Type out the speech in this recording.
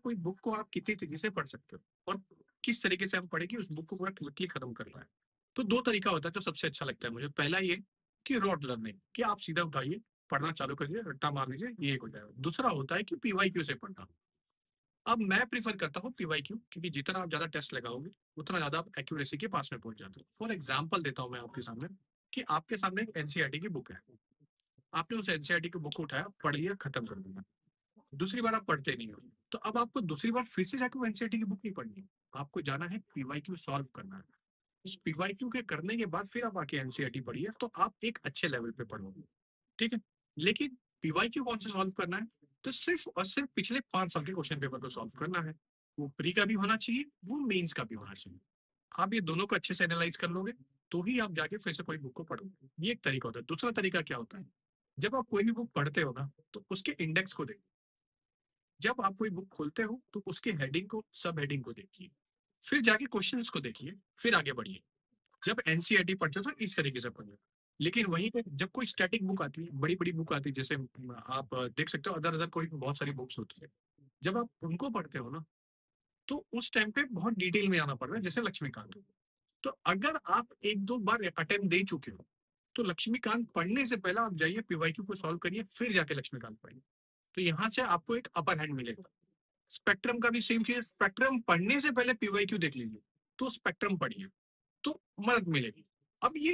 कोई बुक को आप कितनी तेजी से पढ़ सकते हो और किस तरीके से आप पढ़े कि उस बुक को पूरा क्विकली खत्म कर पाए। तो 2 तरीका होता है जो सबसे अच्छा लगता है मुझे। पहला ये कि रोट लर्निंग, कि आप सीधा उठाइए, पढ़ना चालू करिए, रट्टा मार लीजिए, ये एक हो जाएगा। दूसरा होता है कि पीवाईक्यू से पढ़ना। अब मैं प्रेफ़र करता हूँ पीवाईक्यू, क्योंकि जितना आप ज़्यादा टेस्ट लगाओगे, उतना ज़्यादा आप एक्यूरेसी के पास में पहुँच जाते हो। फॉर एग्ज़ाम्पल देता हूँ मैं आपके सामने, कि आपके सामने एक एनसीईआरटी की बुक है। आपने उस एनसीईआरटी की बुक को उठाया, पढ़ लिया, खत्म कर दिया। दूसरी बार आप पढ़ते नहीं हो। तो अब आपको दूसरी बार फिर से जाके वो एनसीईआरटी की बुक नहीं पढ़नी है। आपको जाना है, पीवाईक्यू सॉल्व करना है। उस पीवाईक्यू के करने के बाद फिर आप आके एनसीईआरटी पढ़िए, तो आप एक अच्छे लेवल पे पढ़ोगे। ठीक है? लेकिन पीवाईक्यू कौन सा सॉल्व करना है? तो सिर्फ़ और सिर्फ़ पिछले 5 साल के क्वेश्चन पेपर को सॉल्व करना है। वो प्री का भी होना चाहिए, वो मेंस का भी होना चाहिए। आप ये दोनों को अच्छे से एनालाइज़ कर लोगे, तो ही आप जाके फिर से कोई बुक को पढ़ोगे। ये एक तरीका होता है। दूसरा तरीका क्या होता है? जब आप कोई भी बुक पढ़ते हो ना, तो उसके इंडेक्स को देखिए। जब आप कोई बुक खोलते हो, तो उसके हेडिंग को, सब हेडिंग को देखिए। फिर जाके क्वेश्चंस को देखिए, फिर आगे बढ़िए। जब एनसीईआरटी पढ़ते हो तो इस तरीके से पढ़िए। लेकिन वहीं पे जब कोई स्टैटिक बुक आती है, बड़ी-बड़ी बुक आती है, जैसे आप देख सकते हो अदर-अदर कोई बहुत सारी बुक्स होती है। जब आप उनको पढ़ते हो ना, तो उस टाइम पे बहुत डिटेल में जाना पड़ रहा है, जैसे लक्ष्मीकांत। तो अगर आप 1-2 बार अटेम्प्ट दे चुके हो, तो लक्ष्मीकांत पढ़ने से पहले आप जाइए, पीवाईक्यू को सॉल्व करिए, फिर जाके लक्ष्मीकांत पढ़िए। तो यहाँ से आपको एक अपर हैंड मिलेगा। स्पेक्ट्रम का भी सेम चीज़ है, स्पेक्ट्रम पढ़ने से पहले पीवाईक्यू देख लीजिए, तो स्पेक्ट्रम पढ़िए, तो मदद मिलेगी। अब ये